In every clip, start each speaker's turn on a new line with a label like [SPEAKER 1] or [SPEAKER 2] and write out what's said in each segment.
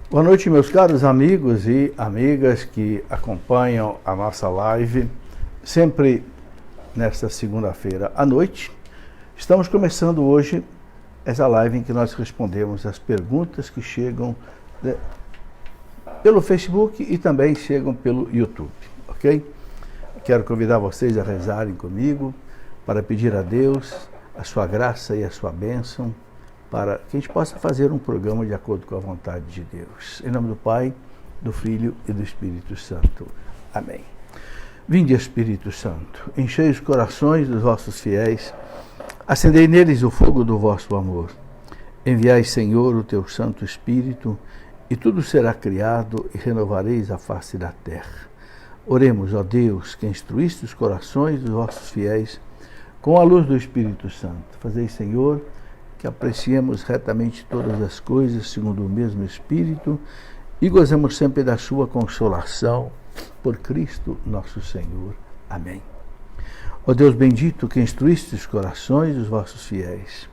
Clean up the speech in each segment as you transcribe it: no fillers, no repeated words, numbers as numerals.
[SPEAKER 1] Boa noite, meus caros amigos e amigas que acompanham a nossa live, sempre nesta segunda-feira à noite. Estamos começando hoje essa live em que nós respondemos as perguntas que chegam pelo Facebook e também chegam pelo YouTube, ok? Quero convidar vocês a rezarem comigo para pedir a Deus a sua graça e a sua bênção, para que a gente possa fazer um programa de acordo com a vontade de Deus. Em nome do Pai, do Filho e do Espírito Santo. Amém. Vinde, Espírito Santo, enchei os corações dos vossos fiéis, acendei neles o fogo do vosso amor. Enviai, Senhor, o teu Santo Espírito, e tudo será criado, e renovareis a face da terra. Oremos, ó Deus, que instruíste os corações dos vossos fiéis com a luz do Espírito Santo. Fazei, Senhor, que apreciemos retamente todas as coisas segundo o mesmo Espírito e gozemos sempre da sua consolação por Cristo nosso Senhor. Amém. Ó Deus bendito, que instruíste os corações dos vossos fiéis,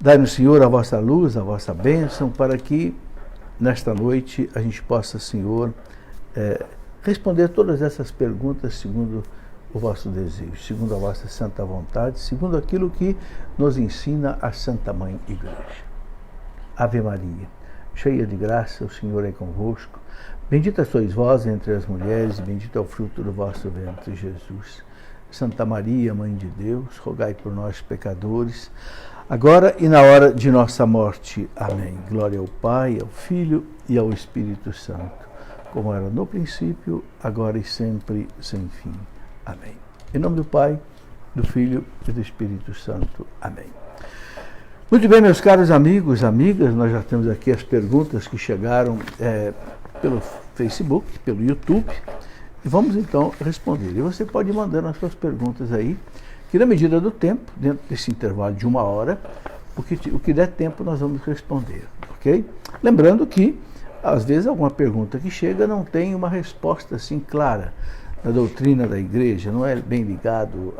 [SPEAKER 1] dai-nos, Senhor, a vossa luz, a vossa bênção, para que nesta noite a gente possa, Senhor, responder todas essas perguntas segundo o vosso desejo, segundo a vossa santa vontade, segundo aquilo que nos ensina a Santa Mãe Igreja. Ave Maria, cheia de graça, o Senhor é convosco. Bendita sois vós entre as mulheres, e bendito é o fruto do vosso ventre, Jesus. Santa Maria, Mãe de Deus, rogai por nós, pecadores, agora e na hora de nossa morte. Amém. Glória ao Pai, ao Filho e ao Espírito Santo, como era no princípio, agora e sempre, sem fim. Amém. Em nome do Pai, do Filho e do Espírito Santo. Amém. Muito bem, meus caros amigos, amigas, nós já temos aqui as perguntas que chegaram pelo Facebook, pelo YouTube, e vamos então responder. E você pode ir mandando as suas perguntas aí, que na medida do tempo, dentro desse intervalo de 1 hora, o que der tempo nós vamos responder, ok? Lembrando que, às vezes, alguma pergunta que chega não tem uma resposta assim clara na doutrina da igreja, não é bem ligado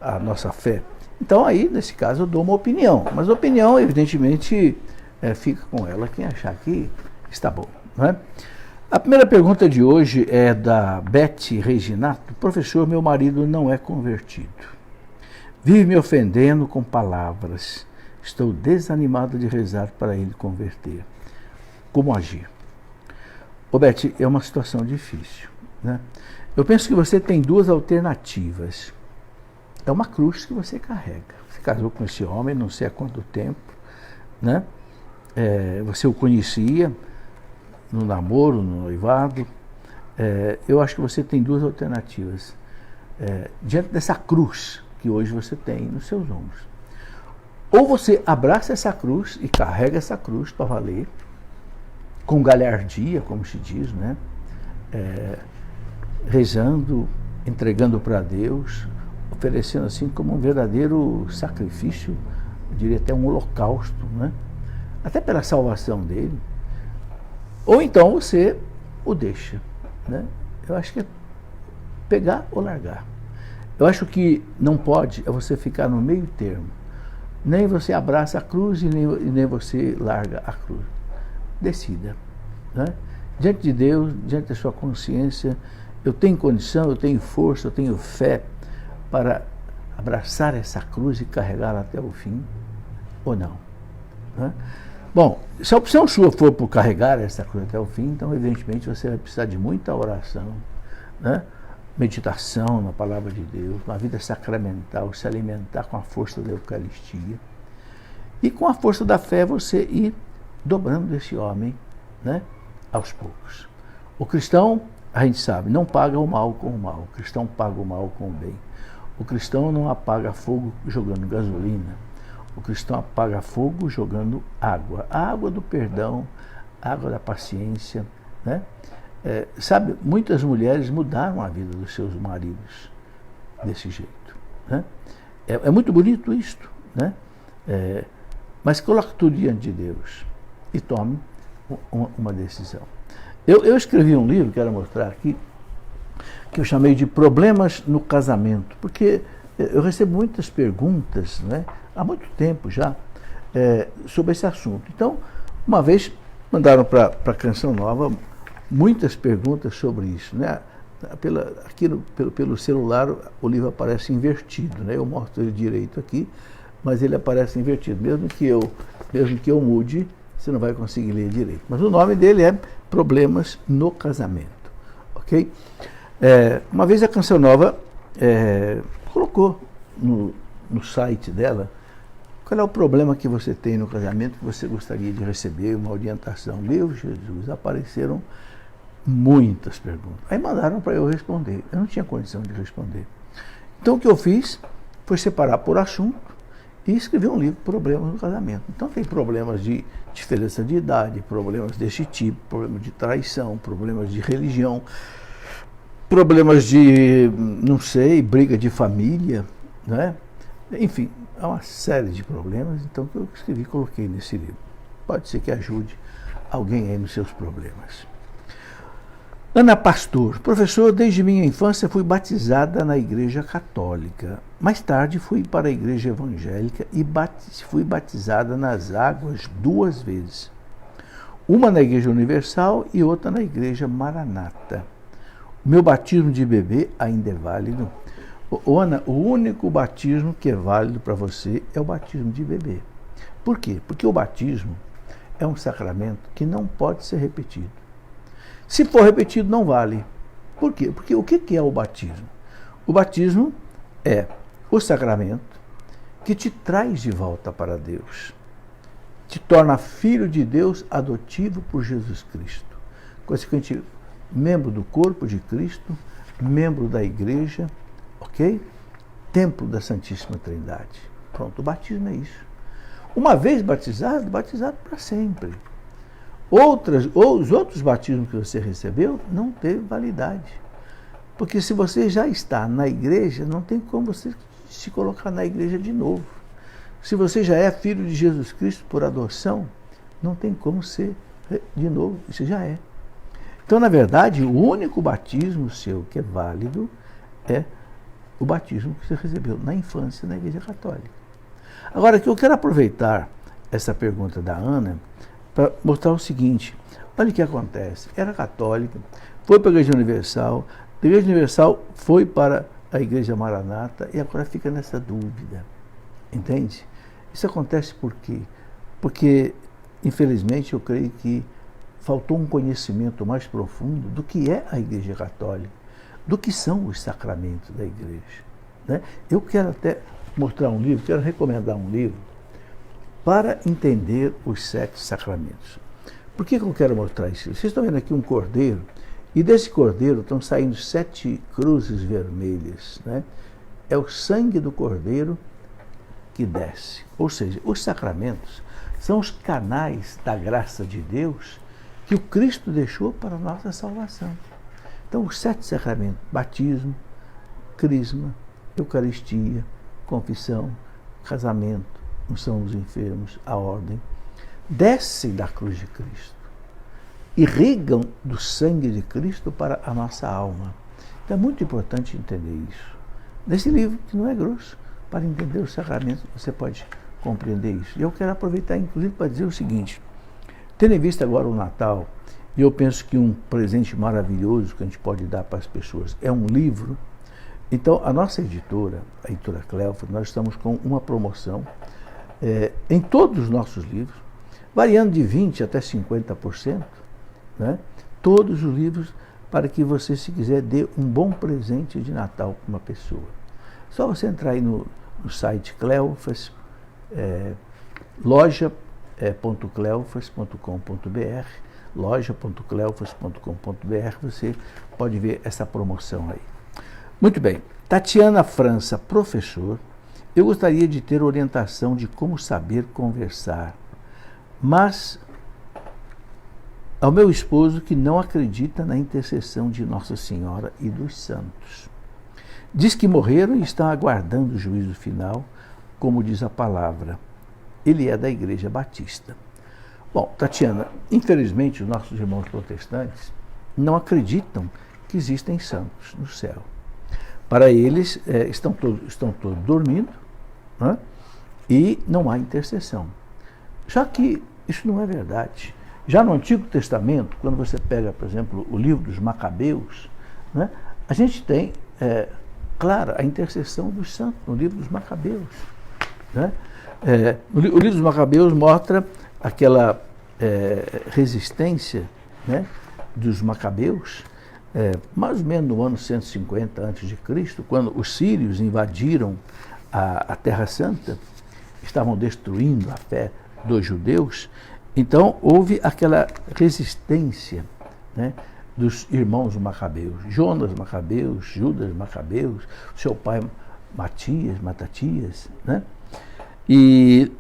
[SPEAKER 1] à nossa fé. Então aí, nesse caso, eu dou uma opinião, mas a opinião, evidentemente, fica com ela quem achar que está bom, não é? A primeira pergunta de hoje é da Beth Reginato. Professor, meu marido não é convertido. Vive me ofendendo com palavras. Estou desanimado de rezar para ele converter. Como agir? Ô Beth, é uma situação difícil, né? Eu penso que você tem duas alternativas. É uma cruz que você carrega. Você casou com esse homem, não sei há quanto tempo, né? Você o conhecia no namoro, no noivado. Eu acho que você tem duas alternativas. Diante dessa cruz que hoje você tem nos seus ombros. Ou você abraça essa cruz e carrega essa cruz para valer, com galhardia, como se diz, né? Rezando, entregando para Deus, oferecendo assim como um verdadeiro sacrifício, eu diria até um holocausto, né? Até pela salvação dele. Ou então você o deixa, né? Eu acho que é pegar ou largar. Eu acho que não pode é você ficar no meio termo. Nem você abraça a cruz e nem você larga a cruz. Decida, né? Diante de Deus, diante da sua consciência, eu tenho condição, eu tenho força, eu tenho fé para abraçar essa cruz e carregá-la até o fim, ou não, né? Bom, se a opção sua for por carregar essa cruz até o fim, então evidentemente você vai precisar de muita oração, né? Meditação na palavra de Deus, uma vida sacramental, se alimentar com a força da Eucaristia e com a força da fé você ir dobrando esse homem, né? Aos poucos. O cristão, a gente sabe, não paga o mal com o mal. O cristão paga o mal com o bem. O cristão não apaga fogo jogando gasolina. O cristão apaga fogo jogando água. A água do perdão, a água da paciência, né? Sabe, muitas mulheres mudaram a vida dos seus maridos desse jeito, né? É muito bonito isto, né? Mas coloque tudo diante de Deus e tome uma decisão. Eu escrevi um livro, quero mostrar aqui, que eu chamei de Problemas no Casamento, porque eu recebo muitas perguntas, né, há muito tempo já, sobre esse assunto. Então, uma vez Mandaram para a Canção Nova muitas perguntas sobre isso, né? Pelo celular o livro aparece invertido, né? Eu mostro ele direito aqui, mas ele aparece invertido. Mesmo que eu mude, você não vai conseguir ler direito. Mas o nome dele é Problemas no Casamento, ok? Uma vez a Canção Nova colocou no site dela qual é o problema que você tem no casamento que você gostaria de receber uma orientação. Meu Jesus, apareceram muitas perguntas. Aí mandaram para eu responder. Eu não tinha condição de responder. Então o que eu fiz foi separar por assunto e escrever um livro, Problemas no Casamento. Então tem problemas de diferença de idade, problemas desse tipo, problemas de traição, problemas de religião, problemas de, não sei, briga de família, né? Enfim, há uma série de problemas, então que eu escrevi e coloquei nesse livro. Pode ser que ajude alguém aí nos seus problemas. Ana Pastor, professor, desde minha infância fui batizada na Igreja Católica. Mais tarde fui para a Igreja Evangélica e fui batizada nas águas 2 vezes. Uma na Igreja Universal e outra na Igreja Maranata. O meu batismo de bebê ainda é válido? Ana, o único batismo que é válido para você é o batismo de bebê. Por quê? Porque o batismo é um sacramento que não pode ser repetido. Se for repetido, não vale. Por quê? Porque o que é o batismo? O batismo é o sacramento que te traz de volta para Deus. Te torna filho de Deus adotivo por Jesus Cristo. Consequentemente, membro do corpo de Cristo, membro da igreja, ok? Templo da Santíssima Trindade. Pronto, o batismo é isso. Uma vez batizado, batizado para sempre. Os outros batismos que você recebeu não teve validade. Porque se você já está na igreja, não tem como você se colocar na igreja de novo. Se você já é filho de Jesus Cristo por adoção, não tem como ser de novo, você já é. Então, na verdade, o único batismo seu que é válido é o batismo que você recebeu na infância na Igreja Católica. Agora, que eu quero aproveitar essa pergunta da Ana para mostrar o seguinte. Olha o que acontece. Era católica, foi para a Igreja Universal, da Igreja Universal foi para a Igreja Maranata e agora fica nessa dúvida. Entende? Isso acontece por quê? Porque, infelizmente, eu creio que faltou um conhecimento mais profundo do que é a Igreja Católica, do que são os sacramentos da Igreja. Né? Eu quero até mostrar um livro, quero recomendar um livro para entender os 7 sacramentos. Por que eu quero mostrar isso? Vocês estão vendo aqui um cordeiro, e desse cordeiro estão saindo 7 cruzes vermelhas. Né? É o sangue do cordeiro que desce. Ou seja, os sacramentos são os canais da graça de Deus que o Cristo deixou para a nossa salvação. Então, os 7 sacramentos: batismo, crisma, eucaristia, confissão, casamento, unção dos enfermos, a ordem, descem da cruz de Cristo, irrigam do sangue de Cristo para a nossa alma. Então é muito importante entender isso. Nesse livro, que não é grosso, para entender os sacramentos, você pode compreender isso. E eu quero aproveitar, inclusive, para dizer o seguinte: tendo em vista agora o Natal, e eu penso que um presente maravilhoso que a gente pode dar para as pessoas é um livro. Então, a nossa editora, a editora Cleófas, nós estamos com uma promoção em todos os nossos livros, variando de 20% até 50%, né? Todos os livros, para que você, se quiser, dê um bom presente de Natal para uma pessoa. Só você entrar aí no site Cleófas, loja.cleofas.com.br, loja.cleofas.com.br, você pode ver essa promoção aí. Muito bem. Tatiana França, professor, eu gostaria de ter orientação de como saber conversar, mas ao meu esposo que não acredita na intercessão de Nossa Senhora e dos santos. Diz que morreram e estão aguardando o juízo final, como diz a palavra. Ele é da Igreja Batista. Bom, Tatiana, infelizmente os nossos irmãos protestantes não acreditam que existem santos no céu. Para eles, estão todos dormindo, né? E não há intercessão. Já que isso não é verdade. Já no Antigo Testamento, quando você pega, por exemplo, o livro dos Macabeus, né, a gente tem, claro, a intercessão dos santos no livro dos Macabeus. Né? O livro dos Macabeus mostra aquela resistência, né, dos Macabeus, mais ou menos no ano 150 a.C., quando os sírios invadiram a Terra Santa, estavam destruindo a fé dos judeus. Então houve aquela resistência, né, dos irmãos Macabeus, Jonas Macabeus, Judas Macabeus, seu pai Matatias, né? E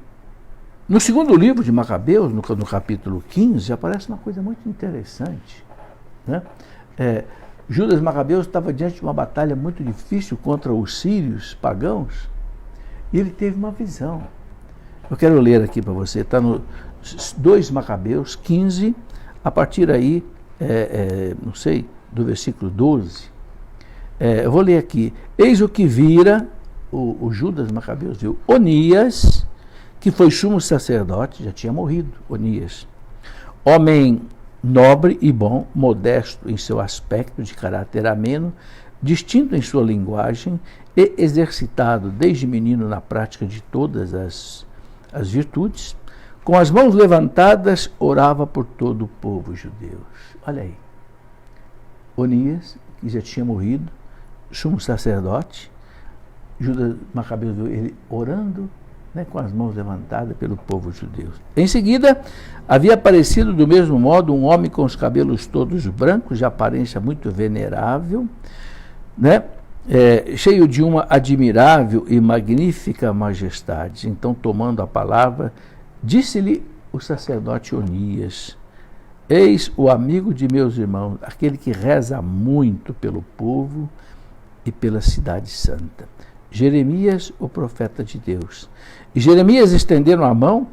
[SPEAKER 1] no segundo livro de Macabeus, no capítulo 15, aparece uma coisa muito interessante, né? Judas Macabeus estava diante de uma batalha muito difícil contra os sírios pagãos, e ele teve uma visão. Eu quero ler aqui para você, está no 2 Macabeus 15, a partir aí, não sei, do versículo 12. Eu vou ler aqui. Eis o que vira, o Judas Macabeus viu, Onias, que foi sumo sacerdote, já tinha morrido, Onias, homem nobre e bom, modesto em seu aspecto, de caráter ameno, distinto em sua linguagem e exercitado desde menino na prática de todas as virtudes, com as mãos levantadas, orava por todo o povo judeu. Olha aí, Onias, que já tinha morrido, sumo sacerdote, Judas Macabeus viu ele orando, né, com as mãos levantadas pelo povo judeu. Em seguida, havia aparecido do mesmo modo um homem com os cabelos todos brancos, de aparência muito venerável, né, cheio de uma admirável e magnífica majestade. Então, tomando a palavra, disse-lhe o sacerdote Onias: eis o amigo de meus irmãos, aquele que reza muito pelo povo e pela cidade santa, Jeremias, o profeta de Deus. E Jeremias, estendendo a mão,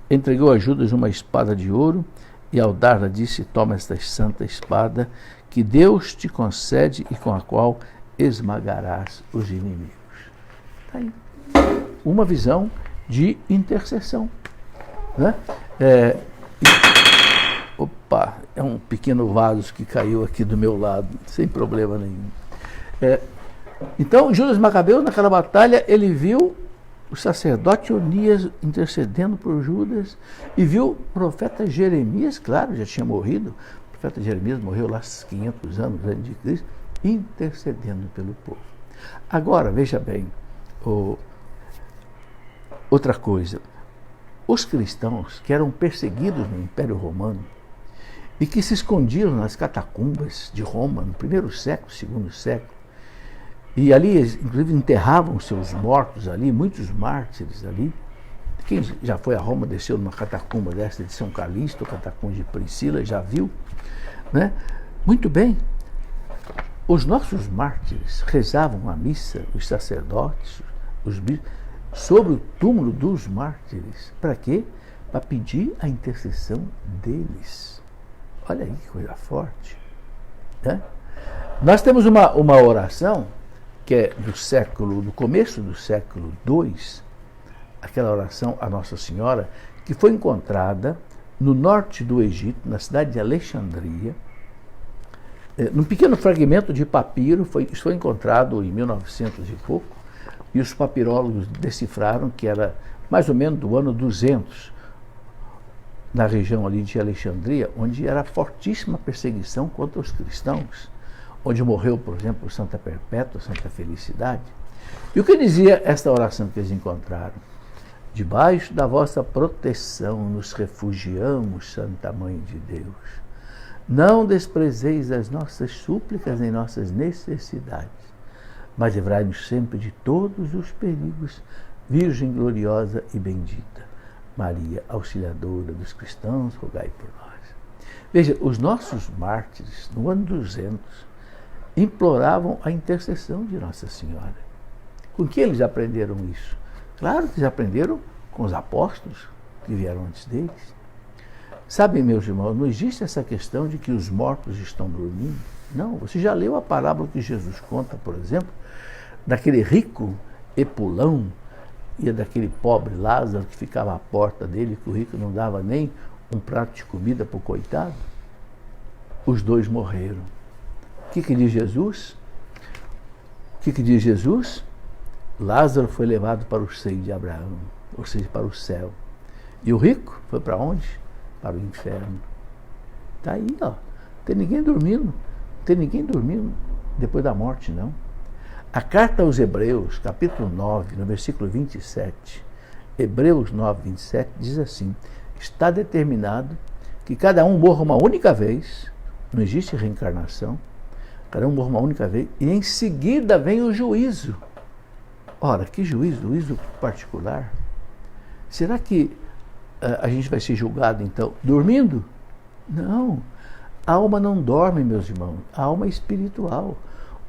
[SPEAKER 1] entregou a Judas uma espada de ouro, e ao dar-la disse: toma esta santa espada, que Deus te concede e com a qual esmagarás os inimigos. Está aí. Uma visão de intercessão. Né? Opa, é um pequeno vaso que caiu aqui do meu lado, sem problema nenhum. Então, Judas Macabeu, naquela batalha, ele viu o sacerdote Onias intercedendo por Judas e viu o profeta Jeremias, claro, já tinha morrido, o profeta Jeremias morreu lá 500 anos antes de Cristo, intercedendo pelo povo. Agora, veja bem, outra coisa, os cristãos que eram perseguidos no Império Romano e que se escondiam nas catacumbas de Roma, no primeiro século, segundo século, e ali, inclusive, enterravam seus mortos ali, muitos mártires ali. Quem já foi a Roma, desceu numa catacumba dessa de São Calixto, catacumba de Priscila, já viu, né? Muito bem. Os nossos mártires rezavam a missa, os sacerdotes, os bispos, sobre o túmulo dos mártires. Para quê? Para pedir a intercessão deles. Olha aí que coisa forte. Né? Nós temos uma oração que é do começo do século II, aquela oração à Nossa Senhora, que foi encontrada no norte do Egito, na cidade de Alexandria, num pequeno fragmento de papiro. Isso foi encontrado em 1900 e pouco, e os papirólogos decifraram que era mais ou menos do ano 200, na região ali de Alexandria, onde era fortíssima perseguição contra os cristãos, onde morreu, por exemplo, Santa Perpétua, Santa Felicidade. E o que dizia esta oração que eles encontraram? Debaixo da vossa proteção nos refugiamos, Santa Mãe de Deus. Não desprezeis as nossas súplicas nem nossas necessidades, mas livrai-nos sempre de todos os perigos, Virgem gloriosa e bendita. Maria, auxiliadora dos cristãos, rogai por nós. Veja, os nossos mártires, no ano 200, imploravam a intercessão de Nossa Senhora. Com que eles aprenderam isso? Claro que eles aprenderam com os apóstolos que vieram antes deles. Sabem, meus irmãos, não existe essa questão de que os mortos estão dormindo. Não, você já leu a parábola que Jesus conta, por exemplo, daquele rico Epulão e daquele pobre Lázaro que ficava à porta dele, que o rico não dava nem um prato de comida para o coitado, os dois morreram. O que diz Jesus? O que diz Jesus? Lázaro foi levado para o seio de Abraão, ou seja, para o céu. E o rico foi para onde? Para o inferno. Está aí, ó. Não tem ninguém dormindo. Não tem ninguém dormindo depois da morte, não. A carta aos Hebreus, capítulo 9, no versículo 27, Hebreus 9, 27, diz assim: está determinado que cada um morra uma única vez, não existe reencarnação, cada um morra uma única vez, e em seguida vem o juízo. Ora, que juízo? Juízo particular? Será que a gente vai ser julgado, então, dormindo? Não. A alma não dorme, meus irmãos. A alma é espiritual.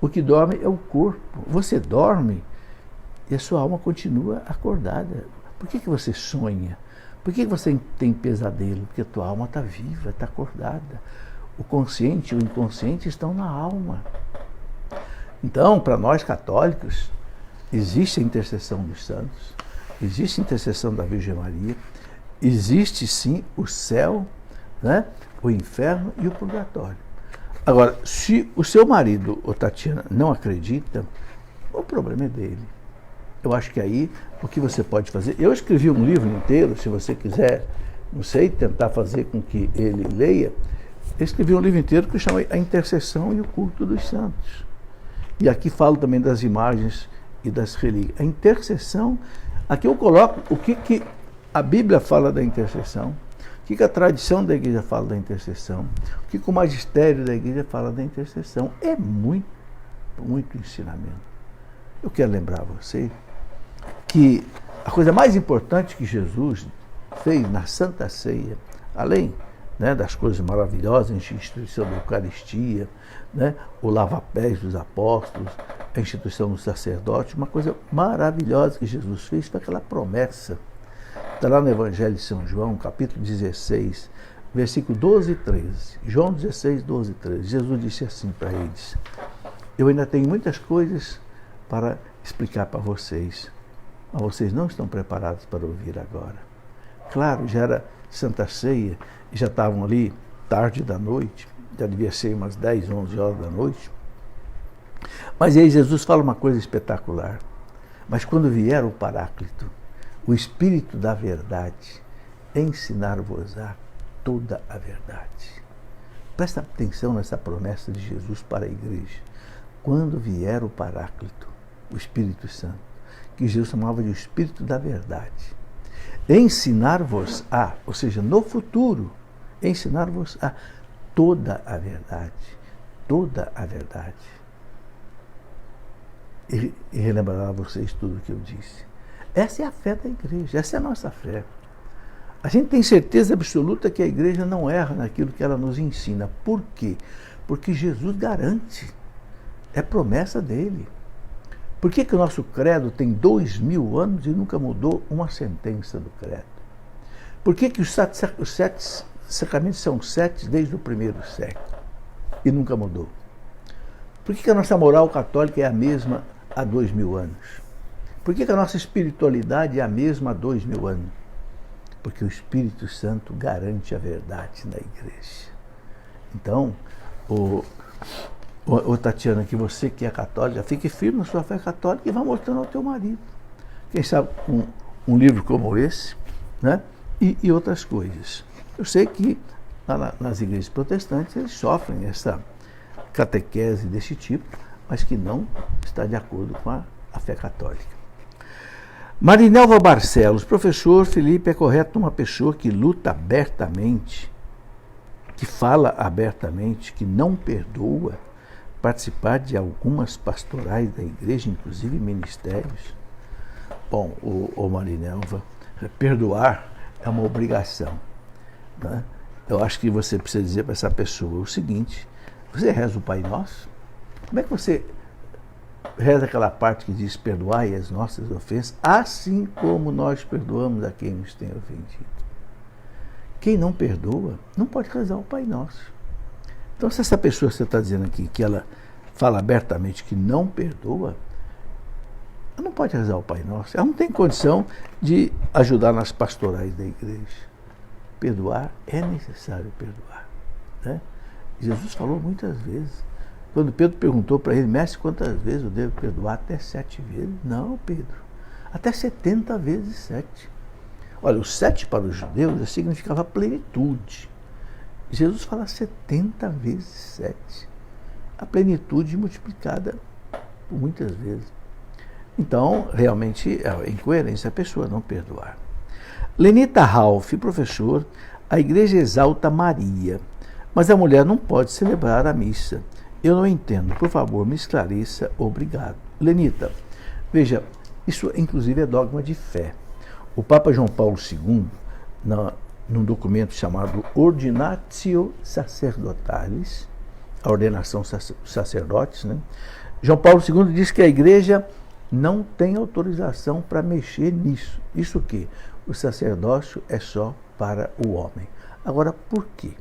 [SPEAKER 1] O que dorme é o corpo. Você dorme e a sua alma continua acordada. Por que você sonha? Por que você tem pesadelo? Porque a tua alma está viva, está acordada. O consciente e o inconsciente estão na alma. Então, para nós católicos, existe a intercessão dos santos, existe a intercessão da Virgem Maria, existe sim o céu, né, o inferno e o purgatório. Agora, se o seu marido, ou Tatiana, não acredita, o problema é dele. Eu acho que aí, o que você pode fazer... Eu escrevi um livro inteiro, se você quiser, não sei, tentar fazer com que ele leia, eu escrevi um livro inteiro que chama A Intercessão e o Culto dos Santos. E aqui falo também das imagens e das relíquias. A intercessão, aqui eu coloco o que a Bíblia fala da intercessão, o que a tradição da igreja fala da intercessão, o que o magistério da igreja fala da intercessão. É muito, muito ensinamento. Eu quero lembrar você que a coisa mais importante que Jesus fez na Santa Ceia, além, né, das coisas maravilhosas, a instituição da Eucaristia, né, o lava-pés dos apóstolos, a instituição do sacerdote, uma coisa maravilhosa que Jesus fez foi aquela promessa. Está lá no Evangelho de São João, capítulo 16, versículo 12 e 13. João 16, 12 e 13. Jesus disse assim para eles: eu ainda tenho muitas coisas para explicar para vocês, mas vocês não estão preparados para ouvir agora. Claro, já era Santa Ceia, já estavam ali tarde da noite, já devia ser umas 10, 11 horas da noite. Mas aí Jesus fala uma coisa espetacular. Mas quando vier o Paráclito, o Espírito da verdade, ensinar-vos-á toda a verdade. Presta atenção nessa promessa de Jesus para a igreja. Quando vier o Paráclito, o Espírito Santo, que Jesus chamava de o Espírito da verdade, ensinar-vos-á, ou seja, no futuro, ensinar-vos-á toda a verdade. Toda a verdade. E relembrar a vocês tudo o que eu disse. Essa é a fé da igreja, essa é a nossa fé. A gente tem certeza absoluta que a igreja não erra naquilo que ela nos ensina. Por quê? Porque Jesus garante. É promessa dele. Por que o nosso credo tem 2000 anos e nunca mudou uma sentença do credo? Por que os 7 sacramentos são 7 desde o primeiro século e nunca mudou? Por que a nossa moral católica é a mesma há 2000 anos? Por que a nossa espiritualidade é a mesma há 2000 anos? Porque o Espírito Santo garante a verdade na igreja. Então, Tatiana, que você que é católica, fique firme na sua fé católica e vá mostrando ao teu marido. Quem sabe um livro como esse, né? E outras coisas. Eu sei que nas igrejas protestantes eles sofrem essa catequese desse tipo, mas que não está de acordo com a fé católica. Marinelva Barcelos, professor Felipe, é correto uma pessoa que luta abertamente, que fala abertamente, que não perdoa, participar de algumas pastorais da igreja, inclusive ministérios? Bom, Marinelva, perdoar é uma obrigação, né? Eu acho que você precisa dizer para essa pessoa o seguinte: você reza o Pai Nosso? Como é que você reza aquela parte que diz: perdoai as nossas ofensas, assim como nós perdoamos a quem nos tem ofendido? Quem não perdoa não pode rezar o Pai Nosso. Então, se essa pessoa que você está dizendo aqui, que ela fala abertamente que não perdoa, ela não pode rezar o Pai Nosso. Ela não tem condição de ajudar nas pastorais da igreja. perdoar, é necessário perdoar. Né? Jesus falou muitas vezes. Quando Pedro perguntou para ele, mestre, quantas vezes eu devo perdoar? Até 7 vezes? Não, Pedro. Até 70 vezes 7. Olha, o 7 para os judeus significava plenitude. Jesus fala 70 vezes 7. A plenitude multiplicada por muitas vezes. Então, realmente, é incoerência a pessoa não perdoar. Lenita Ralph, professor, a igreja exalta Maria, mas a mulher não pode celebrar a missa. Eu não entendo, por favor, me esclareça, obrigado. Lenita, veja, isso inclusive é dogma de fé. O Papa João Paulo II, num documento chamado Ordinatio Sacerdotalis, a ordenação dos sacerdotes, né? João Paulo II diz que a igreja não tem autorização para mexer nisso. Isso que o sacerdócio é só para o homem. Agora, por quê?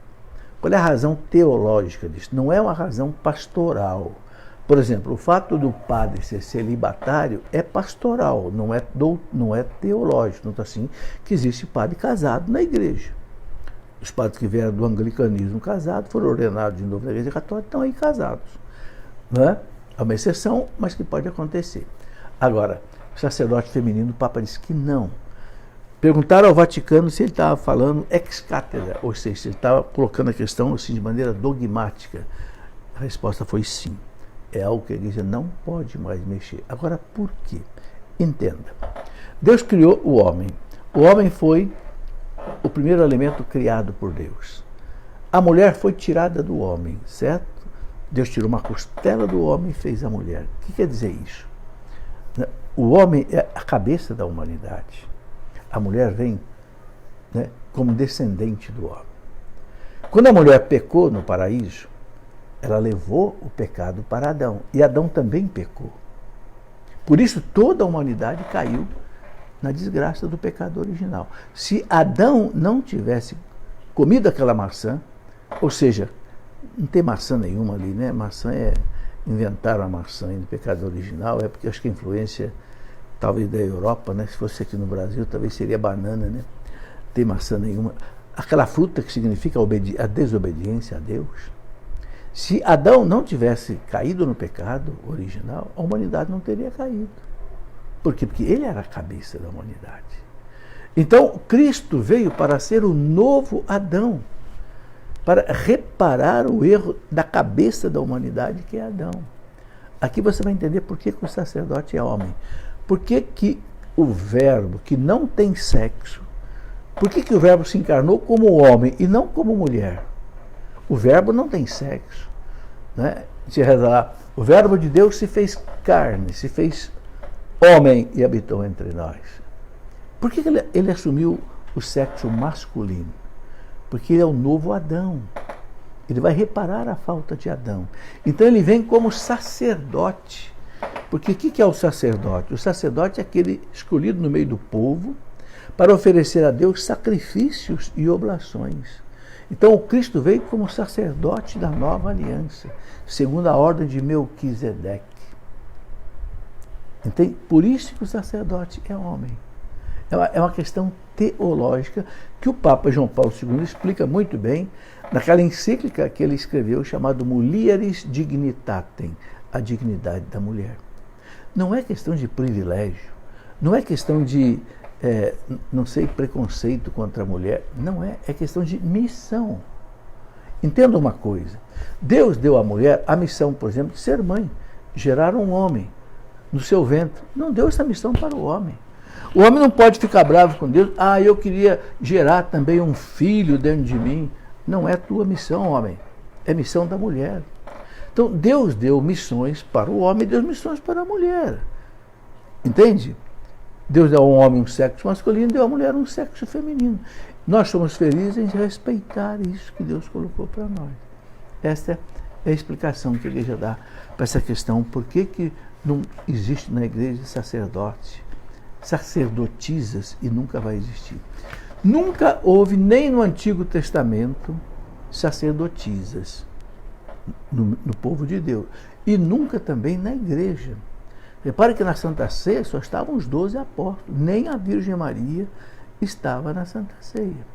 [SPEAKER 1] Qual é a razão teológica disso? Não é uma razão pastoral. Por exemplo, o fato do padre ser celibatário é pastoral, não é teológico. Não está assim que existe padre casado na igreja. Os padres que vieram do anglicanismo casados foram ordenados de novo na igreja católica, estão aí casados. Não é? É uma exceção, mas que pode acontecer. Agora, o sacerdote feminino, o Papa disse que não. Perguntaram ao Vaticano se ele estava falando ex cátedra, ou seja, se ele estava colocando a questão assim, de maneira dogmática. A resposta foi sim. É algo que a igreja não pode mais mexer. Agora, por quê? Entenda. Deus criou o homem. O homem foi o primeiro elemento criado por Deus. A mulher foi tirada do homem, certo? Deus tirou uma costela do homem e fez a mulher. O que quer dizer isso? O homem é a cabeça da humanidade. A mulher vem, né, como descendente do homem. Quando a mulher pecou no paraíso, ela levou o pecado para Adão. E Adão também pecou. Por isso toda a humanidade caiu na desgraça do pecado original. Se Adão não tivesse comido aquela maçã, ou seja, não tem maçã nenhuma ali, né? Maçã inventaram a maçã no pecado original, é porque acho que a influência talvez da Europa, né? Se fosse aqui no Brasil, talvez seria banana, né? Não tem maçã nenhuma. Aquela fruta que significa a desobediência a Deus. Se Adão não tivesse caído no pecado original, a humanidade não teria caído. Por quê? Porque ele era a cabeça da humanidade. Então, Cristo veio para ser o novo Adão, para reparar o erro da cabeça da humanidade, que é Adão. Aqui você vai entender por que o sacerdote é homem. Por que o verbo que não tem sexo, por que o verbo se encarnou como homem e não como mulher? O verbo não tem sexo. Né? Se reza lá, o verbo de Deus se fez carne, se fez homem e habitou entre nós. Por que ele assumiu o sexo masculino? Porque ele é o novo Adão. Ele vai reparar a falta de Adão. Então ele vem como sacerdote. Porque o que é o sacerdote? O sacerdote é aquele escolhido no meio do povo para oferecer a Deus sacrifícios e oblações. Então o Cristo veio como sacerdote da nova aliança, segundo a ordem de Melquisedeque. Entende? Por isso que o sacerdote é homem. É uma questão teológica que o Papa João Paulo II explica muito bem naquela encíclica que ele escreveu chamada Mulieris Dignitatem, a dignidade da mulher. Não é questão de privilégio, não é questão de, preconceito contra a mulher, não é, é questão de missão. Entenda uma coisa, Deus deu à mulher a missão, por exemplo, de ser mãe, gerar um homem no seu ventre. Não deu essa missão para o homem. O homem não pode ficar bravo com Deus. Eu queria gerar também um filho dentro de mim. Não é tua missão, homem. É missão da mulher. Então, Deus deu missões para o homem e deu missões para a mulher. Entende? Deus deu ao homem um sexo masculino e deu à mulher um sexo feminino. Nós somos felizes em respeitar isso que Deus colocou para nós. Esta é a explicação que a igreja dá para essa questão. Por que não existe na igreja sacerdote, sacerdotisas, e nunca vai existir? Nunca houve, nem no Antigo Testamento, sacerdotisas no povo de Deus. E nunca também na igreja. Repare que na Santa Ceia só estavam os 12 apóstolos. Nem a Virgem Maria estava na Santa Ceia.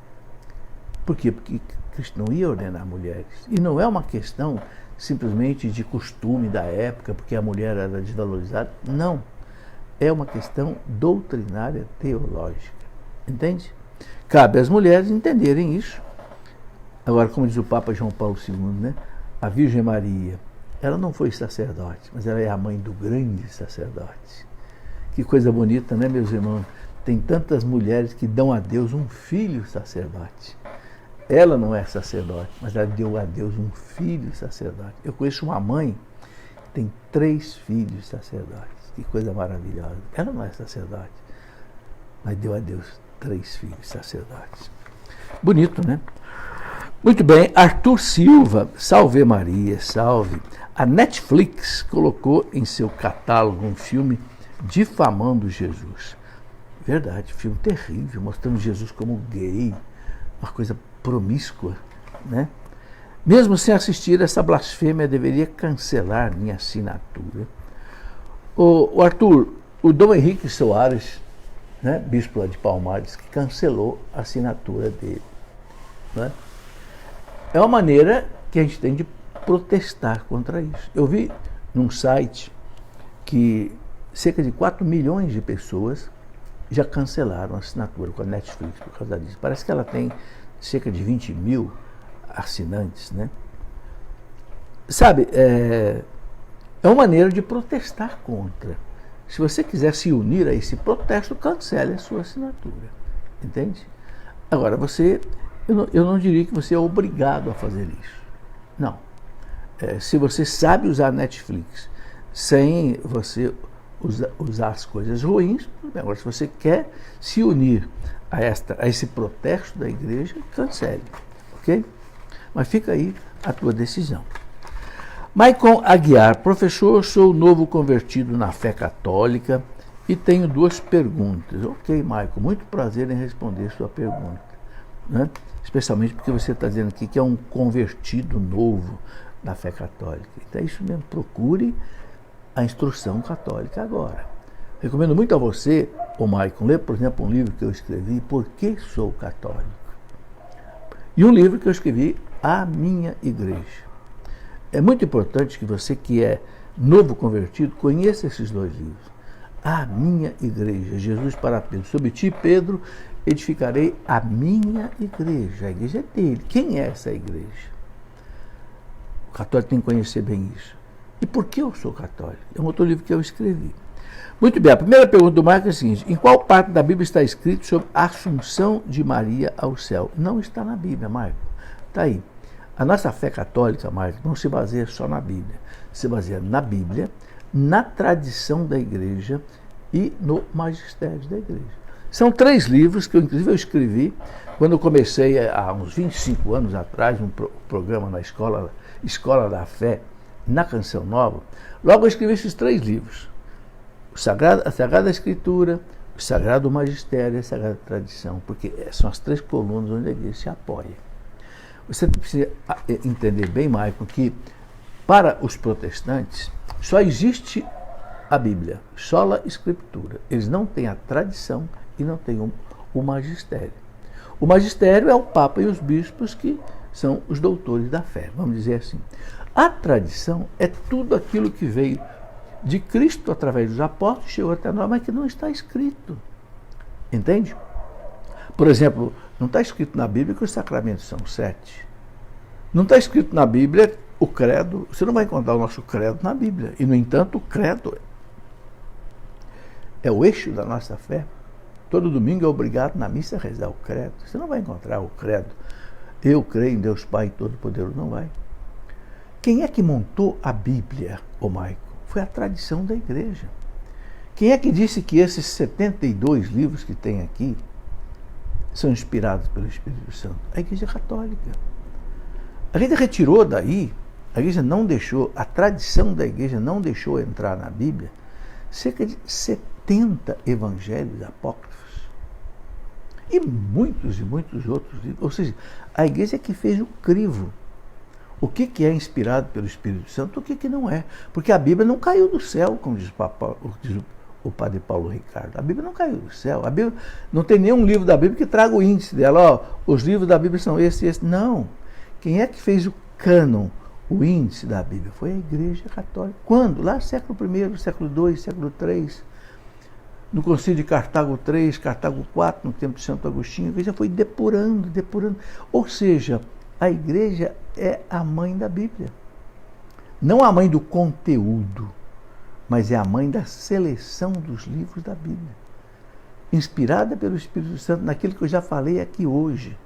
[SPEAKER 1] Por quê? Porque Cristo não ia ordenar mulheres. E não é uma questão simplesmente de costume da época, porque a mulher era desvalorizada. Não. É uma questão doutrinária teológica. Entende? Cabe às mulheres entenderem isso. Agora, como diz o Papa João Paulo II, né? A Virgem Maria, ela não foi sacerdote, mas ela é a mãe do grande sacerdote. Que coisa bonita, né, meus irmãos? Tem tantas mulheres que dão a Deus um filho sacerdote. Ela não é sacerdote, mas ela deu a Deus um filho sacerdote. Eu conheço uma mãe que tem 3 filhos sacerdotes. Que coisa maravilhosa. Ela não é sacerdote, mas deu a Deus 3 filhos sacerdotes. Bonito, né? Muito bem, Arthur Silva, salve Maria, salve. A Netflix colocou em seu catálogo um filme difamando Jesus. Verdade, filme terrível, mostrando Jesus como gay, uma coisa promíscua, né? Mesmo sem assistir, essa blasfêmia deveria cancelar minha assinatura. O Arthur, o Dom Henrique Soares, né, bispo de Palmares, que cancelou a assinatura dele, né? É uma maneira que a gente tem de protestar contra isso. Eu vi num site que cerca de 4 milhões de pessoas já cancelaram a assinatura com a Netflix por causa disso. Parece que ela tem cerca de 20 mil assinantes, né? Sabe, é uma maneira de protestar contra. Se você quiser se unir a esse protesto, cancele a sua assinatura. Entende? Agora, eu não diria que você é obrigado a fazer isso. Não. Se você sabe usar a Netflix sem você usar as coisas ruins, agora se você quer se unir a esse protesto da igreja, cancele. Ok? Mas fica aí a tua decisão. Maicon Aguiar, professor, sou novo convertido na fé católica e tenho 2 perguntas. Ok, Maicon, muito prazer em responder sua pergunta, né? Especialmente porque você está dizendo aqui que é um convertido novo na fé católica. Então é isso mesmo, procure a instrução católica agora. Recomendo muito a você, Maicon, ler, por exemplo, um livro que eu escrevi, Por que Sou Católico? E um livro que eu escrevi, A Minha Igreja. É muito importante que você que é novo convertido conheça esses 2 livros. A Minha Igreja, Jesus para Pedro. Sobre ti, Pedro, edificarei a minha igreja. A igreja é dele. Quem é essa igreja? O católico tem que conhecer bem isso. E por que eu sou católico? É um outro livro que eu escrevi. Muito bem, a primeira pergunta do Marco é a seguinte: em qual parte da Bíblia está escrito sobre a assunção de Maria ao céu? Não está na Bíblia, Marco. Está aí. A nossa fé católica, Marco, não se baseia só na Bíblia. Se baseia na Bíblia, na tradição da igreja e no magistério da igreja. São 3 livros que inclusive eu escrevi quando eu comecei há uns 25 anos atrás um programa na Escola da Fé, na Canção Nova. Logo eu escrevi esses 3 livros. A Sagrada Escritura, o Sagrado Magistério e a Sagrada Tradição, porque são as 3 colunas onde a igreja se apoia. Você precisa entender bem, Maicon, que para os protestantes só existe a Bíblia, sola Escritura. Eles não têm a tradição e não têm o magistério. O magistério é o Papa e os bispos que são os doutores da fé, vamos dizer assim. A tradição é tudo aquilo que veio de Cristo através dos apóstolos, chegou até nós, mas que não está escrito. Entende? Por exemplo, não está escrito na Bíblia que os sacramentos são 7. Não está escrito na Bíblia o credo. Você não vai encontrar o nosso credo na Bíblia. E, no entanto, o credo é o eixo da nossa fé. Todo domingo é obrigado na missa a rezar o credo. Você não vai encontrar o credo. Eu creio em Deus Pai Todo-Poderoso. Não vai. Quem é que montou a Bíblia, Maicon? Foi a tradição da igreja. Quem é que disse que esses 72 livros que tem aqui são inspirados pelo Espírito Santo? A Igreja Católica. A gente retirou daí, a igreja não deixou, a tradição da igreja não deixou entrar na Bíblia cerca de 70 evangelhos apócrifos. E muitos outros livros. Ou seja, a igreja é que fez o crivo. O que é inspirado pelo Espírito Santo, o que não é. Porque a Bíblia não caiu do céu, como diz o padre Paulo Ricardo. A Bíblia não caiu do céu. A Bíblia, não tem nenhum livro da Bíblia que traga o índice dela. Ó, os livros da Bíblia são esse e esse. Não. Quem é que fez o cânon, o índice da Bíblia? Foi a Igreja Católica. Quando? Lá século I, século II, século III. No Concílio de Cartago III, Cartago IV, no tempo de Santo Agostinho, a Igreja foi depurando. Ou seja, a Igreja é a mãe da Bíblia. Não a mãe do conteúdo, mas é a mãe da seleção dos livros da Bíblia. Inspirada pelo Espírito Santo, naquilo que eu já falei aqui hoje.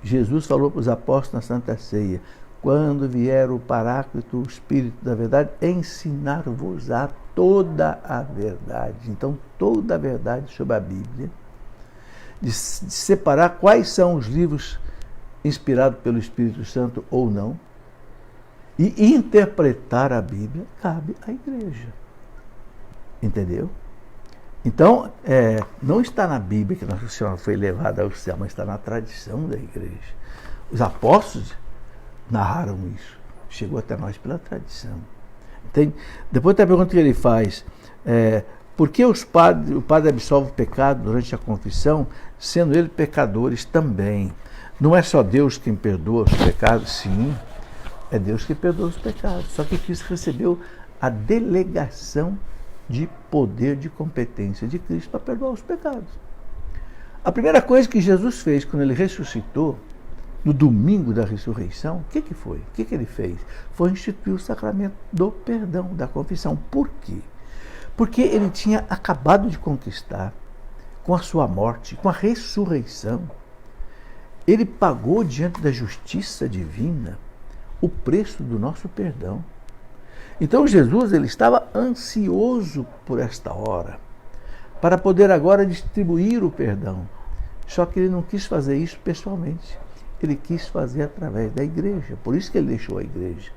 [SPEAKER 1] Jesus falou para os apóstolos na Santa Ceia: quando vier o Paráclito, o Espírito da verdade, ensinar-vos-á toda a verdade. Então, toda a verdade sobre a Bíblia, de separar quais são os livros inspirados pelo Espírito Santo ou não, e interpretar a Bíblia, cabe à Igreja. Entendeu? Então, não está na Bíblia que Nossa Senhora foi levada ao céu, mas está na tradição da Igreja. Os apóstolos narraram isso. Chegou até nós pela tradição. Entende? Depois tem a pergunta que ele faz: por que o padre absolve o pecado durante a confissão, sendo ele pecadores também? Não é só Deus quem perdoa os pecados? Sim, é Deus que perdoa os pecados. Só que Cristo recebeu a delegação de poder, de competência de Cristo para perdoar os pecados. A primeira coisa que Jesus fez quando ele ressuscitou, no domingo da ressurreição, o que foi? O que ele fez? Foi instituir o sacramento do perdão, da confissão. Por quê? Porque ele tinha acabado de conquistar, com a sua morte, com a ressurreição, ele pagou diante da justiça divina o preço do nosso perdão. Então Jesus, ele estava ansioso por esta hora, para poder agora distribuir o perdão. Só que ele não quis fazer isso pessoalmente. Ele quis fazer através da igreja. Por isso que ele deixou a igreja.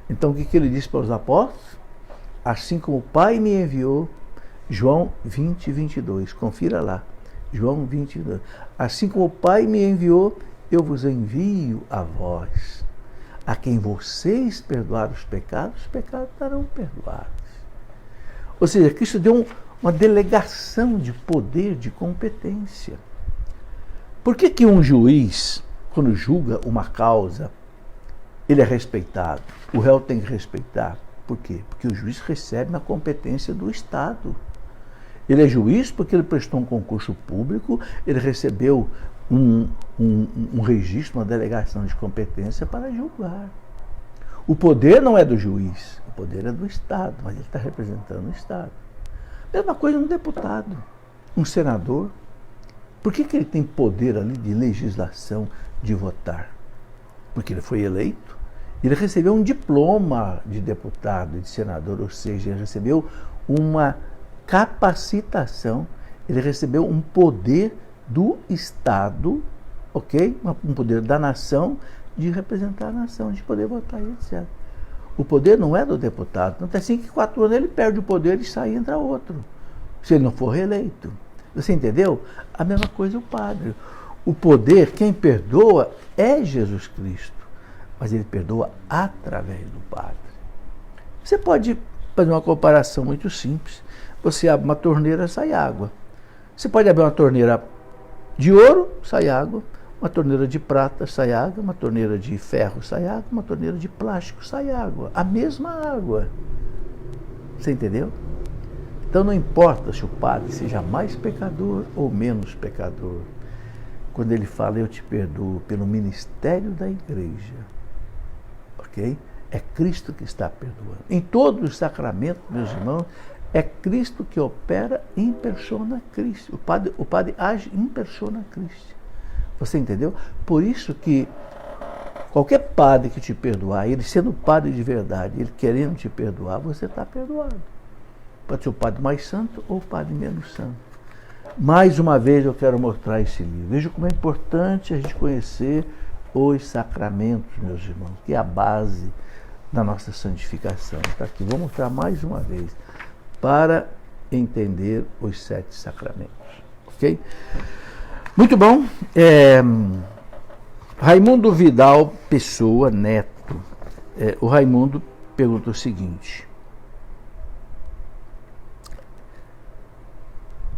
[SPEAKER 1] Então o que ele disse para os apóstolos? Assim como o Pai me enviou, João 20, 22. Confira lá. João 20, 22. Assim como o Pai me enviou, eu vos envio a vós. A quem vocês perdoarem os pecados estarão perdoados. Ou seja, Cristo deu uma delegação de poder, de competência. Por que um juiz, quando julga uma causa, ele é respeitado? O réu tem que respeitar. Por quê? Porque o juiz recebe na competência do Estado. Ele é juiz porque ele prestou um concurso público, ele recebeu um registro, uma delegação de competência para julgar. O poder não é do juiz, o poder é do Estado, mas ele está representando o Estado. Mesma coisa um deputado, um senador. Por que ele tem poder ali de legislação, de votar? Porque ele foi eleito, ele recebeu um diploma de deputado, de senador, ou seja, ele recebeu uma capacitação, ele recebeu um poder do Estado, ok? Um poder da nação, de representar a nação, de poder votar e etc. O poder não é do deputado. Não tem assim que 4 anos ele perde o poder e sai e entra outro, se ele não for reeleito. Você entendeu? A mesma coisa o padre. O poder, quem perdoa é Jesus Cristo, mas ele perdoa através do padre. Você pode fazer uma comparação muito simples. Você abre uma torneira, sai água. Você pode abrir uma torneira de ouro, sai água. Uma torneira de prata, sai água. Uma torneira de ferro, sai água. Uma torneira de plástico, sai água. A mesma água. Você entendeu? Então não importa se o padre seja mais pecador ou menos pecador. Quando ele fala, eu te perdoo pelo ministério da igreja. Ok? É Cristo que está perdoando. Em todos os sacramentos, meus irmãos, é Cristo que opera in persona Christi. O padre age in persona Christi. Você entendeu? Por isso que qualquer padre que te perdoar, ele sendo padre de verdade, ele querendo te perdoar, você está perdoado. Pode ser o padre mais santo ou o padre menos santo. Mais uma vez eu quero mostrar esse livro. Veja como é importante a gente conhecer os sacramentos, meus irmãos, que é a base da nossa santificação. Está aqui, vou mostrar mais uma vez, para entender os 7 sacramentos. Ok? Muito bom. Raimundo Vidal Pessoa Neto. O Raimundo pergunta o seguinte: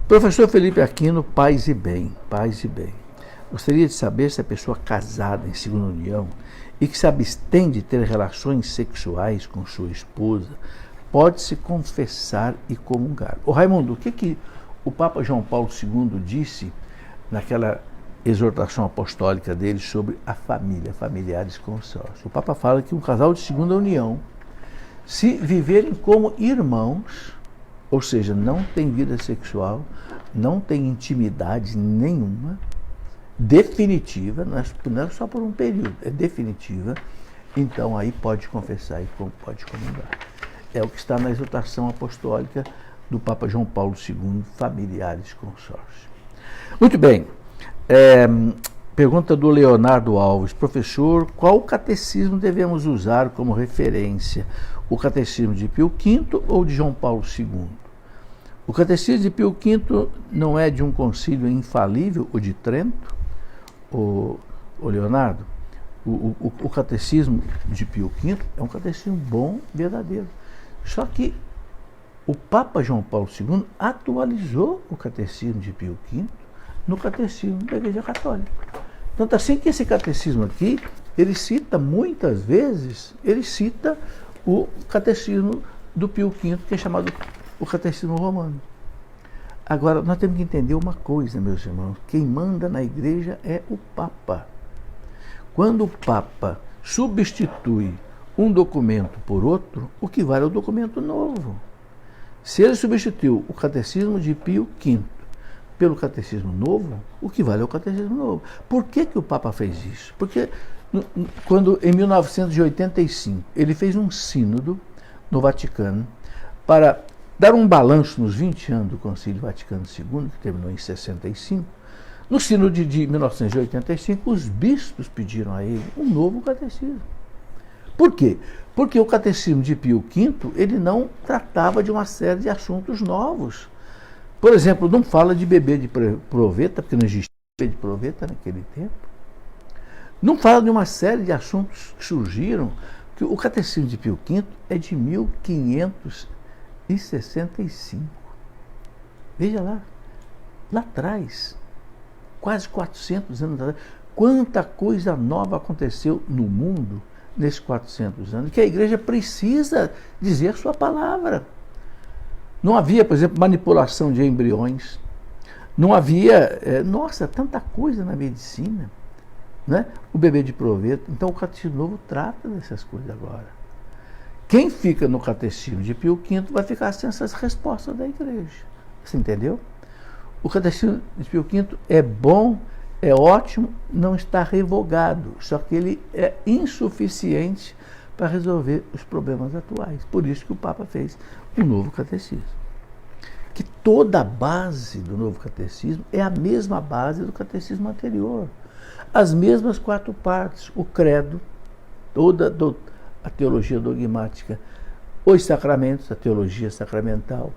[SPEAKER 1] Professor Felipe Aquino, paz e bem, paz e bem. Gostaria de saber se a pessoa casada em segunda união e que se abstém de ter relações sexuais com sua esposa pode se confessar e comungar. Ô Raimundo, o que o Papa João Paulo II disse naquela exortação apostólica dele sobre a família, familiares consórcios? O Papa fala que um casal de segunda união, se viverem como irmãos, ou seja, não tem vida sexual, não tem intimidade nenhuma, definitiva, não é só por um período, é definitiva, então aí pode confessar e pode comungar. É o que está na exortação apostólica do Papa João Paulo II, familiares consórcios. Muito bem, pergunta do Leonardo Alves. Professor, qual catecismo devemos usar como referência? O catecismo de Pio V ou de João Paulo II? O catecismo de Pio V não é de um concílio infalível, o de Trento, o Leonardo? O catecismo de Pio V é um catecismo bom, verdadeiro. Só que o Papa João Paulo II atualizou o catecismo de Pio V no catecismo da Igreja Católica. Tanto assim que esse catecismo aqui, ele cita muitas vezes, ele cita o catecismo do Pio V, que é chamado o catecismo romano. Agora, nós temos que entender uma coisa, meus irmãos, quem manda na igreja é o Papa. Quando o Papa substitui um documento por outro, o que vale é o documento novo. Se ele substituiu o catecismo de Pio V pelo catecismo novo, o que vale é o catecismo novo. Por que o Papa fez isso? Porque quando, em 1985, ele fez um sínodo no Vaticano para dar um balanço nos 20 anos do Concílio Vaticano II, que terminou em 65, no sínodo de 1985, os bispos pediram a ele um novo catecismo. Por quê? Porque o catecismo de Pio V, ele não tratava de uma série de assuntos novos. Por exemplo, não fala de bebê de proveta, porque não existia bebê de proveta naquele tempo. Não fala de uma série de assuntos que surgiram, que o catecismo de Pio V é de 1565. Veja lá atrás, quase 400 anos atrás, quanta coisa nova aconteceu no mundo nesses 400 anos, que a igreja precisa dizer a sua palavra. Não havia, por exemplo, manipulação de embriões, não havia, tanta coisa na medicina, né? O bebê de proveta. Então o catecismo novo trata dessas coisas agora. Quem fica no catecismo de Pio V vai ficar sem essas respostas da igreja. Você entendeu? O catecismo de Pio V é bom, é ótimo, não está revogado, só que ele é insuficiente para resolver os problemas atuais. Por isso que o Papa fez um novo catecismo. Que toda a base do novo catecismo é a mesma base do catecismo anterior. As mesmas 4 partes, o credo, toda a teologia dogmática, os sacramentos, a teologia sacramental,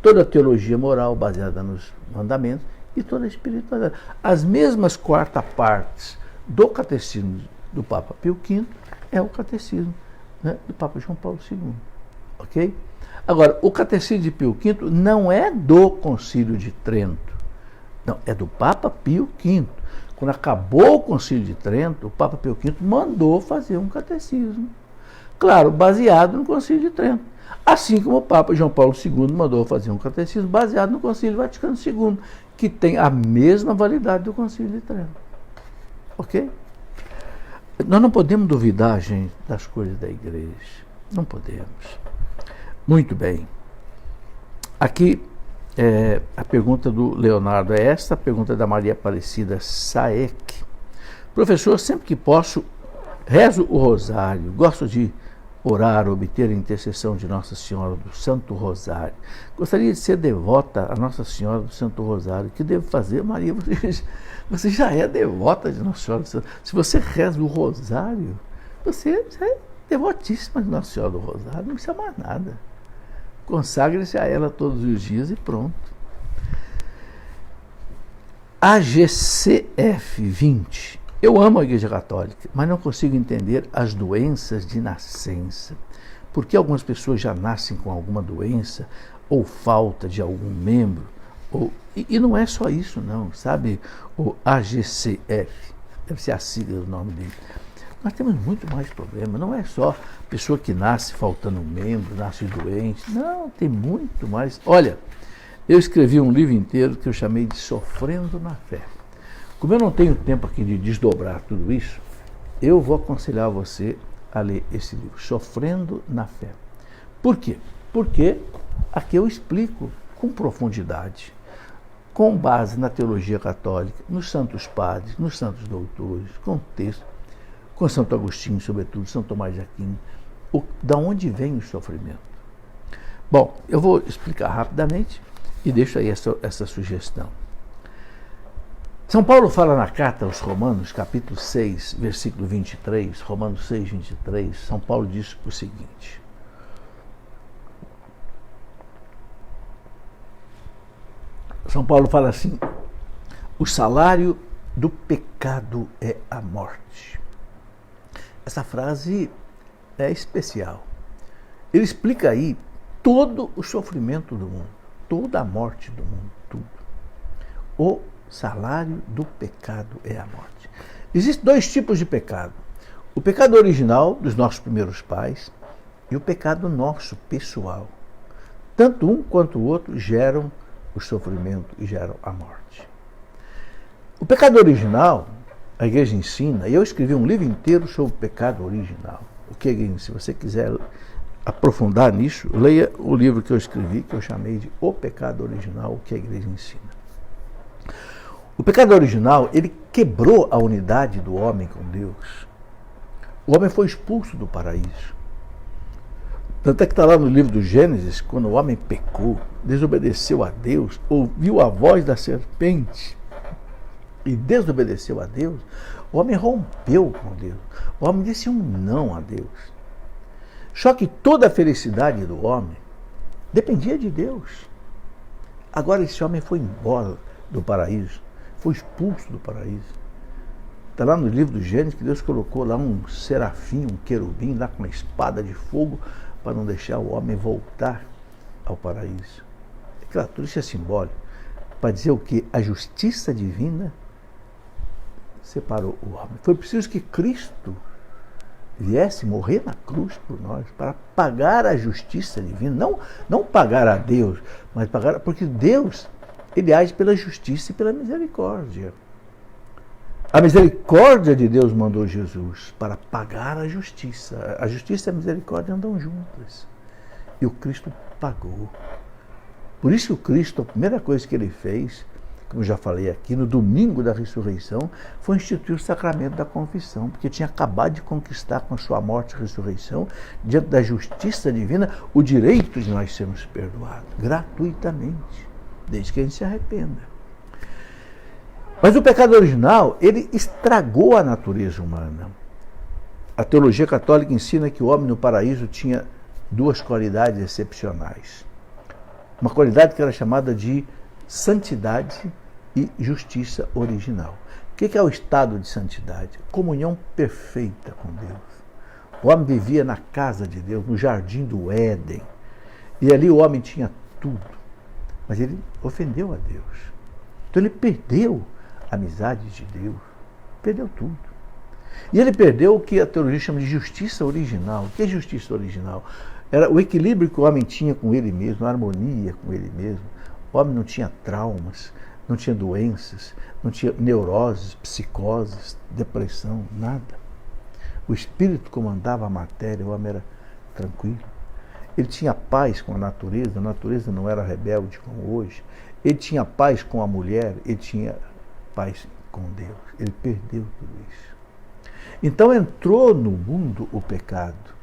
[SPEAKER 1] toda a teologia moral baseada nos mandamentos e toda a espiritualidade. As mesmas 4 partes do catecismo do Papa Pio V é o catecismo, né, do Papa João Paulo II. Ok? Agora, o catecismo de Pio V não é do Concílio de Trento. Não, é do Papa Pio V. Quando acabou o Concílio de Trento, o Papa Pio V mandou fazer um catecismo. Claro, baseado no Concílio de Trento. Assim como o Papa João Paulo II mandou fazer um catecismo baseado no Concílio Vaticano II, que tem a mesma validade do Concílio de Trento. Ok? Nós não podemos duvidar, gente, das coisas da igreja. Não podemos. Muito bem. Aqui, a pergunta do Leonardo é esta, a pergunta da Maria Aparecida Saek. Professor, sempre que posso, rezo o rosário, gosto de orar, obter a intercessão de Nossa Senhora do Santo Rosário. Gostaria de ser devota a Nossa Senhora do Santo Rosário. O que devo fazer, Maria? Você já é devota de Nossa Senhora do Santo. Se você reza o rosário, você já é devotíssima de Nossa Senhora do Rosário, não precisa mais nada. Consagre-se a ela todos os dias e pronto. AGCF 20. Eu amo a Igreja Católica, mas não consigo entender as doenças de nascença. Por que algumas pessoas já nascem com alguma doença ou falta de algum membro E não é só isso, não, sabe? O AGCF, deve ser a sigla do nome dele. Nós temos muito mais problema. Não é só pessoa que nasce faltando um membro, nasce doente. Não, tem muito mais. Olha, eu escrevi um livro inteiro que eu chamei de Sofrendo na Fé. Como eu não tenho tempo aqui de desdobrar tudo isso, eu vou aconselhar você a ler esse livro, Sofrendo na Fé. Por quê? Porque aqui eu explico com profundidade, com base na teologia católica, nos santos padres, nos santos doutores, com texto, com Santo Agostinho, sobretudo, São Tomás de Aquino, da onde vem o sofrimento. Bom, eu vou explicar rapidamente e deixo aí essa sugestão. São Paulo fala na carta aos Romanos, capítulo 6, versículo 23, Romanos 6, 23, São Paulo diz o seguinte: São Paulo fala assim: o salário do pecado é a morte. Essa frase é especial. Ele explica aí todo o sofrimento do mundo, toda a morte do mundo, tudo. O salário do pecado é a morte. Existem dois tipos de pecado: o pecado original dos nossos primeiros pais e o pecado nosso, pessoal. Tanto um quanto o outro geram o sofrimento e geram a morte. O pecado original, a igreja ensina, e eu escrevi um livro inteiro sobre o pecado original. O que a igreja ensina? Se você quiser aprofundar nisso, leia o livro que eu escrevi, que eu chamei de O Pecado Original, o que a igreja ensina. O pecado original, ele quebrou a unidade do homem com Deus. O homem foi expulso do paraíso. Tanto é que está lá no livro do Gênesis, quando o homem pecou, desobedeceu a Deus, ouviu a voz da serpente e desobedeceu a Deus, o homem rompeu com Deus. O homem disse um não a Deus. Só que toda a felicidade do homem dependia de Deus. Agora esse homem foi embora do paraíso, foi expulso do paraíso. Está lá no livro do Gênesis que Deus colocou lá um serafim, um querubim, lá com uma espada de fogo, para não deixar o homem voltar ao paraíso. É claro, tudo isso é simbólico, para dizer o que? A justiça divina separou o homem. Foi preciso que Cristo viesse morrer na cruz por nós, para pagar a justiça divina, não pagar a Deus, mas pagar, porque Deus, ele age pela justiça e pela misericórdia. A misericórdia de Deus mandou Jesus para pagar a justiça. A justiça e a misericórdia andam juntas. E o Cristo pagou. Por isso o Cristo, a primeira coisa que ele fez, como eu já falei aqui, no domingo da ressurreição, foi instituir o sacramento da confissão, porque tinha acabado de conquistar com a sua morte e ressurreição, diante da justiça divina, o direito de nós sermos perdoados, gratuitamente, desde que a gente se arrependa. Mas o pecado original, ele estragou a natureza humana. A teologia católica ensina que o homem no paraíso tinha duas qualidades excepcionais. Uma qualidade que era chamada de santidade e justiça original. O que é o estado de santidade? Comunhão perfeita com Deus. O homem vivia na casa de Deus, no jardim do Éden. E ali o homem tinha tudo. Mas ele ofendeu a Deus. Então ele perdeu a amizade de Deus. Perdeu tudo. E ele perdeu o que a teologia chama de justiça original. O que é justiça original? Era o equilíbrio que o homem tinha com ele mesmo, a harmonia com ele mesmo. O homem não tinha traumas, não tinha doenças, não tinha neuroses, psicoses, depressão, nada. O espírito comandava a matéria, o homem era tranquilo. Ele tinha paz com a natureza não era rebelde como hoje. Ele tinha paz com a mulher, ele tinha paz com Deus. Ele perdeu tudo isso. Então entrou no mundo o pecado.